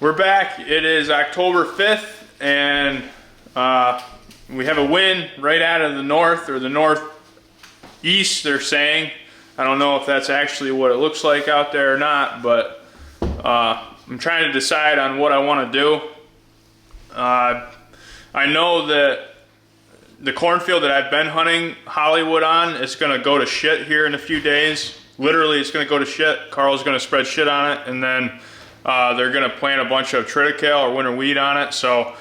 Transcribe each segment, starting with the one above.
We're back. It is October 5th, and we have a wind right out of the north, or the northeast, they're saying. I don't know if that's actually what it looks like out there or not, but I'm trying to decide on what I want to do. I know that the cornfield that I've been hunting Hollywood on is going to go to shit here in a few days. Literally, it's going to go to shit. Carl's going to spread shit on it, and then they're going to plant a bunch of triticale or winter wheat on it. So,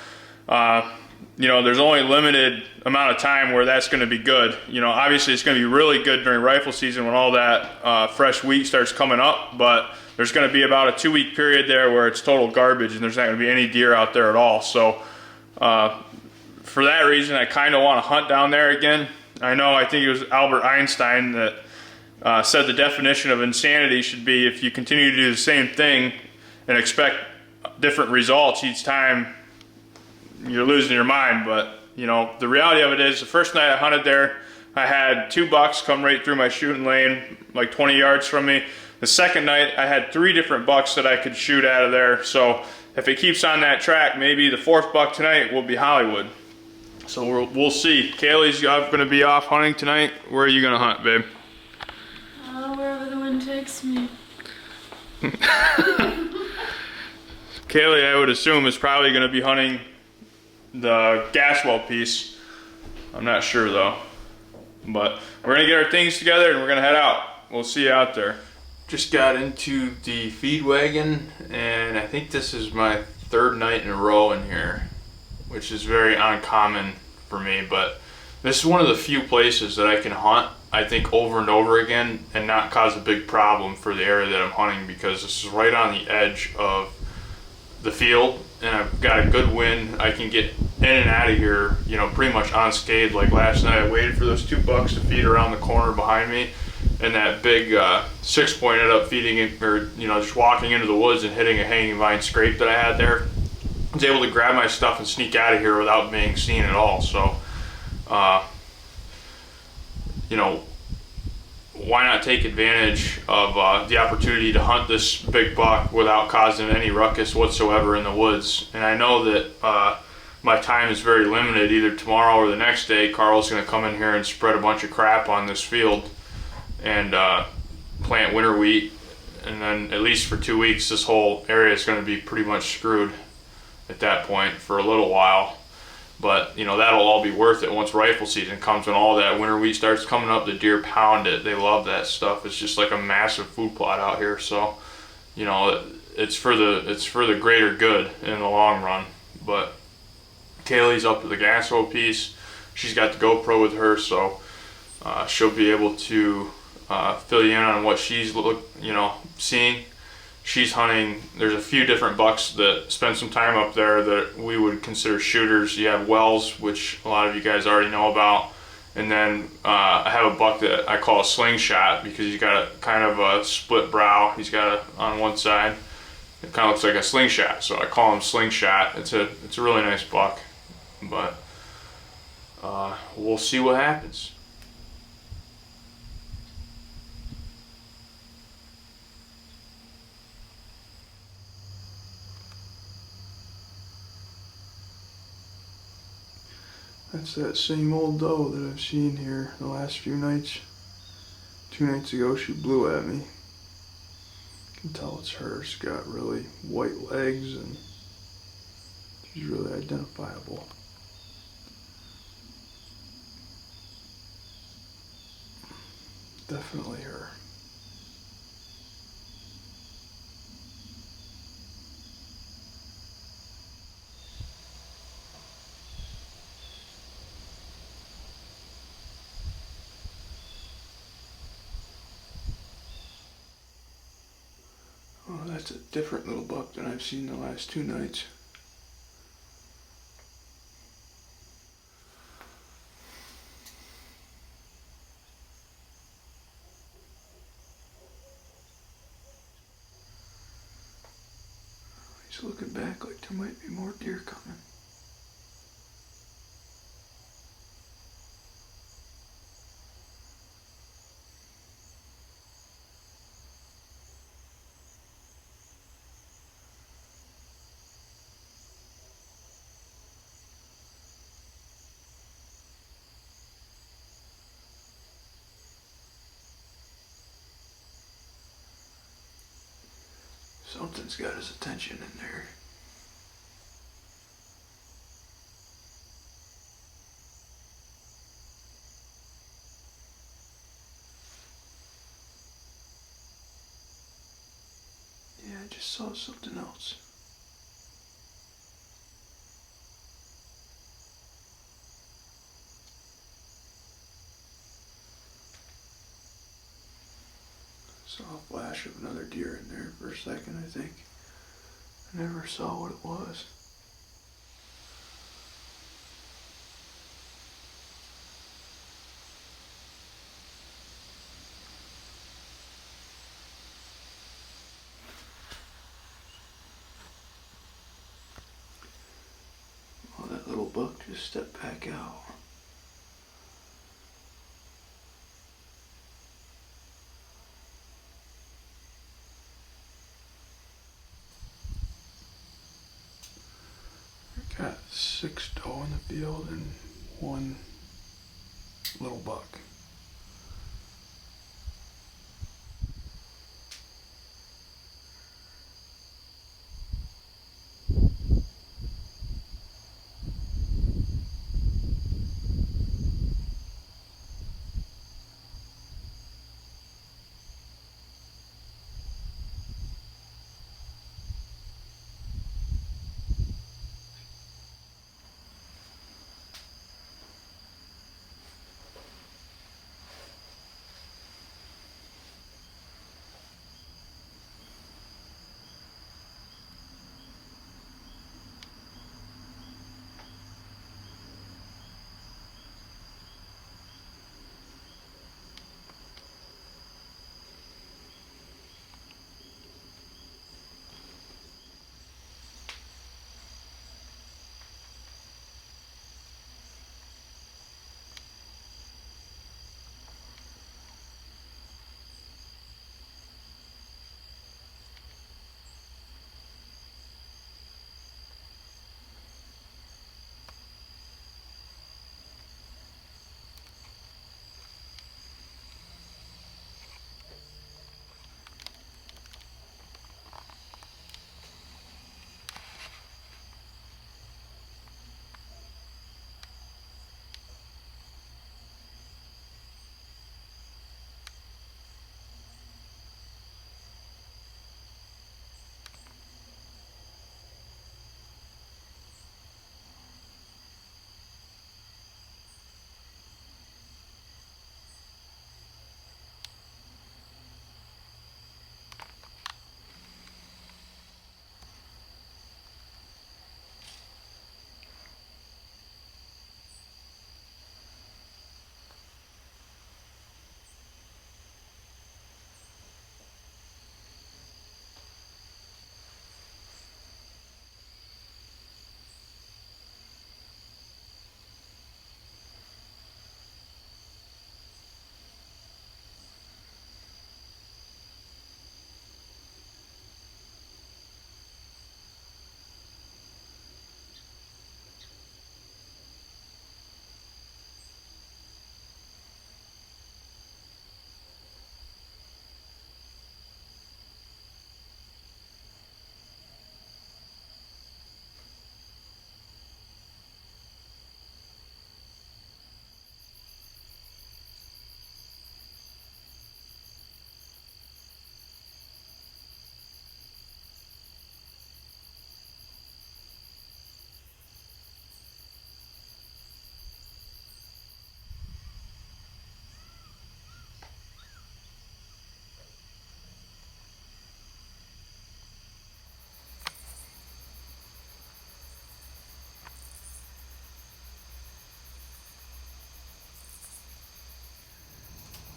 you know, there's only a limited amount of time where that's going to be good. You know, obviously it's going to be really good during rifle season when all that fresh wheat starts coming up, but there's going to be about a 2-week period there where it's total garbage and there's not going to be any deer out there at all. So, for that reason, I kind of want to hunt down there again. I think it was Albert Einstein that said the definition of insanity should be if you continue to do the same thing and expect different results each time, you're losing your mind. But you know, the reality of it is, the first night I hunted there, I had 2 bucks come right through my shooting lane, like 20 yards from me. The second night, I had 3 different bucks that I could shoot out of there. So if it keeps on that track, maybe the 4th buck tonight will be Hollywood. So we'll see. Kaylee's going to be off hunting tonight. Where are you going to hunt, babe? Wherever the wind takes me. Kaylee, I would assume, is probably going to be hunting the gas well piece. I'm not sure though. But we're going to get our things together and we're going to head out. We'll see you out there. Just got into the feed wagon, and I think this is my 3rd night in a row in here, which is very uncommon for me, but this is one of the few places that I can hunt, I think, over and over again and not cause a big problem for the area that I'm hunting, because this is right on the edge of the field and I've got a good wind. I can get in and out of here, you know, pretty much unscathed. Like last night, I waited for those 2 bucks to feed around the corner behind me, and that big 6-point ended up feeding it, or you know, just walking into the woods and hitting a hanging vine scrape that I had there. I was able to grab my stuff and sneak out of here without being seen at all. So, you know, why not take advantage of the opportunity to hunt this big buck without causing any ruckus whatsoever in the woods? And I know that my time is very limited. Either tomorrow or the next day, Carl's going to come in here and spread a bunch of crap on this field and plant winter wheat. And then at least for 2 weeks, this whole area is going to be pretty much screwed at that point for a little while. But you know, that'll all be worth it once rifle season comes and all that winter wheat starts coming up. The deer pound it. They love that stuff. It's just like a massive food plot out here. So, you know, it's for the greater good in the long run. But Kaylee's up to the gasso piece. She's got the GoPro with her, so she'll be able to fill you in on what she's seeing. She's hunting. There's a few different bucks that spend some time up there that we would consider shooters. You have Wells, which a lot of you guys already know about, and then I have a buck that I call a slingshot because he's got a kind of a split brow. He's got on one side, it kind of looks like a slingshot, so I call him Slingshot. It's a really nice buck, but we'll see what happens. That's that same old doe that I've seen here the last few nights. 2 nights ago she blew at me. You can tell it's her. She's got really white legs and she's really identifiable. Definitely her. Oh, that's a different little buck than I've seen the last 2 nights. He's looking back like there might be more deer coming. Something's got his attention in there. Yeah, I just saw something else. Saw a flash of another deer in there for a second, I think. I never saw what it was. Oh, that little buck just stepped back out. Got 6 doe in the field and 1 little buck.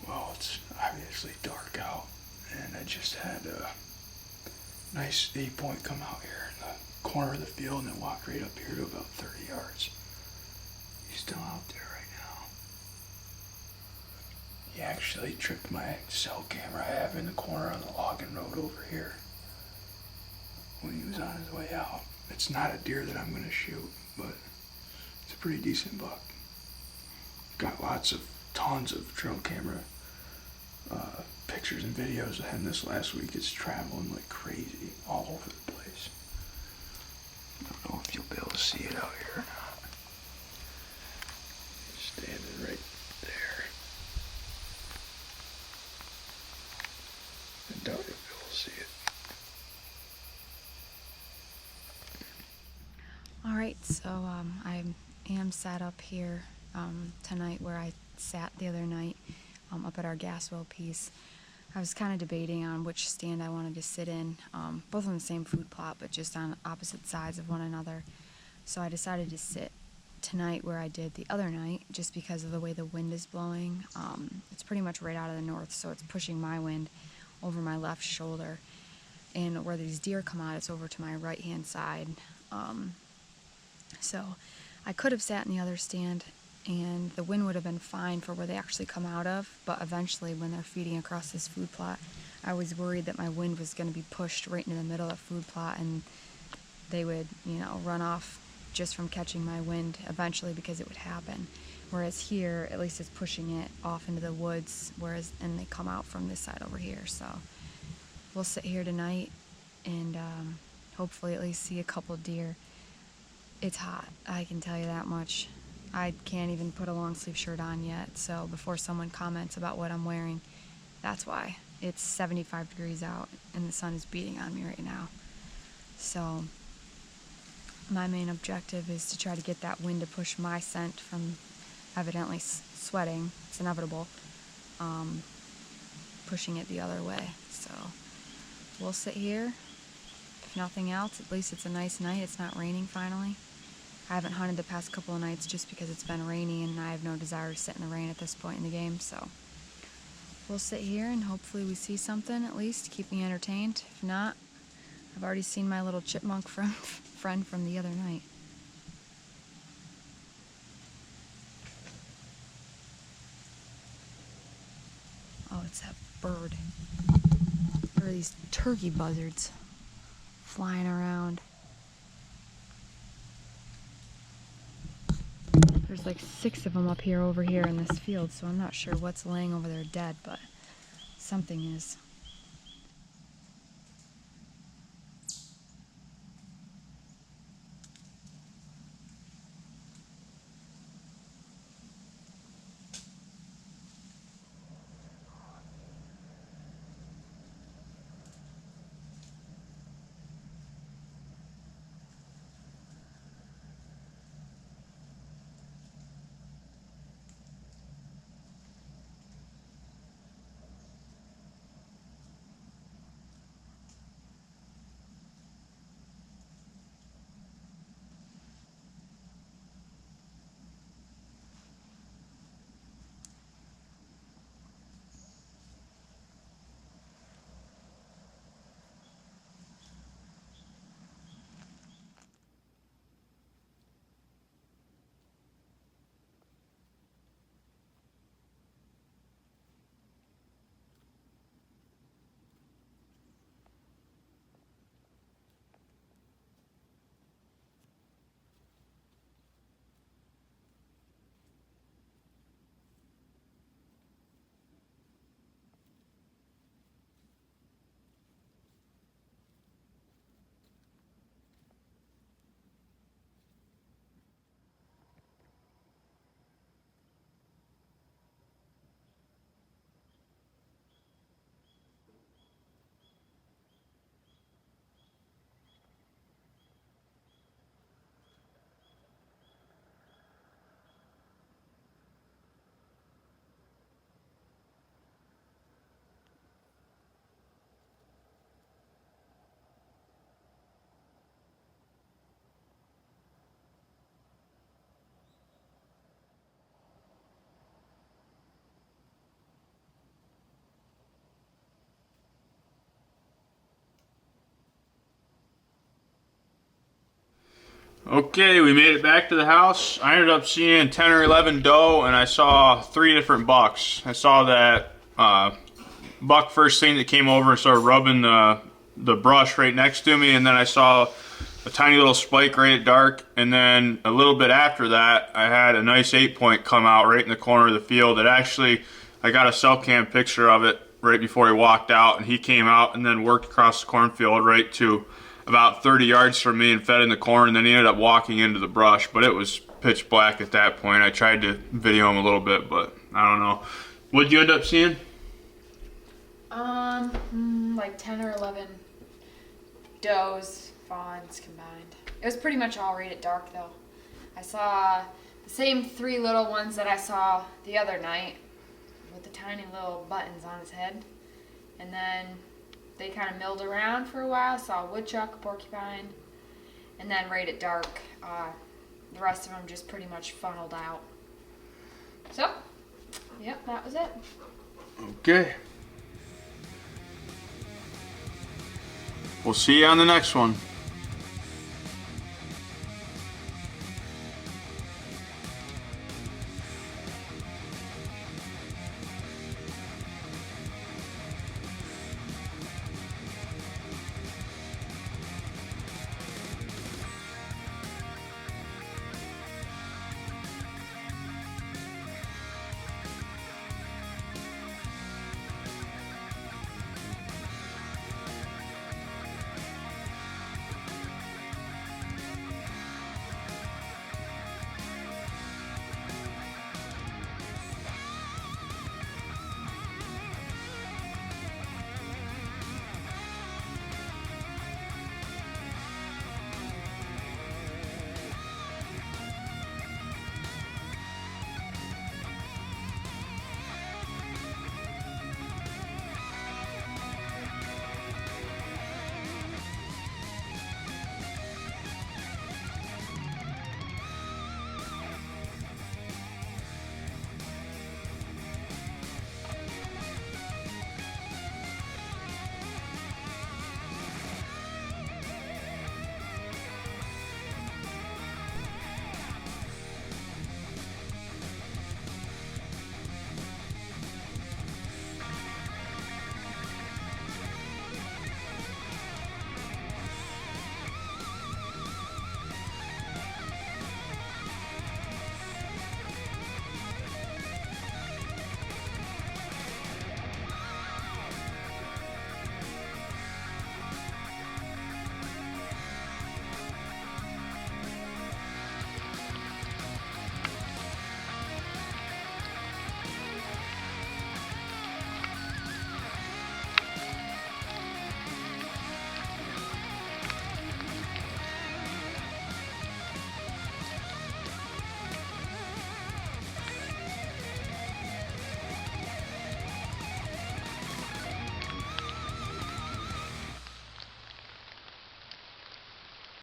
Well, it's obviously dark out, and I just had a nice 8-point come out here in the corner of the field, and it walked right up here to about 30 yards. He's still out there right now. He actually tripped my cell camera I have in the corner on the logging road over here when he was on his way out. It's not a deer that I'm going to shoot, but it's a pretty decent buck. Got tons of trail camera pictures and videos of him this last week. It's traveling like crazy all over the place. I don't know if you'll be able to see it out here or not. Standing right there. I doubt you'll be able to see it. All right, so I am sat up here tonight where I sat the other night up at our gas well piece. I was kind of debating on which stand I wanted to sit in, both on the same food plot, but just on opposite sides of one another. So I decided to sit tonight where I did the other night, just because of the way the wind is blowing. It's pretty much right out of the north, so it's pushing my wind over my left shoulder. And where these deer come out, it's over to my right-hand side. So I could have sat in the other stand, and the wind would have been fine for where they actually come out of, but eventually when they're feeding across this food plot, I was worried that my wind was going to be pushed right into the middle of the food plot, and they would, run off just from catching my wind eventually, because it would happen. Whereas here, at least it's pushing it off into the woods, and they come out from this side over here. So we'll sit here tonight and hopefully at least see a couple deer. It's hot, I can tell you that much. I can't even put a long sleeve shirt on yet, so before someone comments about what I'm wearing, that's why. It's 75 degrees out and the sun is beating on me right now. So my main objective is to try to get that wind to push my scent from evidently sweating, it's inevitable, pushing it the other way. So we'll sit here. If nothing else, at least it's a nice night. It's not raining finally. I haven't hunted the past couple of nights just because it's been rainy and I have no desire to sit in the rain at this point in the game, so we'll sit here and hopefully we see something at least to keep me entertained. If not, I've already seen my little chipmunk friend from the other night. Oh, it's that bird. There are these turkey buzzards flying around. There's like 6 of them up here over here in this field, so I'm not sure what's laying over there dead, but something is. Okay, we made it back to the house. I ended up seeing 10 or 11 doe, and I saw 3 different bucks. I saw that buck first thing that came over and started rubbing the brush right next to me, and then I saw a tiny little spike right at dark, and then a little bit after that, I had a nice 8-point come out right in the corner of the field. It actually, I got a cell cam picture of it right before he walked out, and he came out and then worked across the cornfield right to about 30 yards from me and fed in the corn, and then he ended up walking into the brush, but it was pitch black at that point. I tried to video him a little bit, but I don't know. What'd you end up seeing? Like 10 or 11 does, fawns combined. It was pretty much all right at dark though. I saw the same 3 little ones that I saw the other night with the tiny little buttons on his head. And then they kind of milled around for a while. Saw a woodchuck, a porcupine, and then right at dark, the rest of them just pretty much funneled out. So, yep, that was it. Okay. We'll see you on the next one.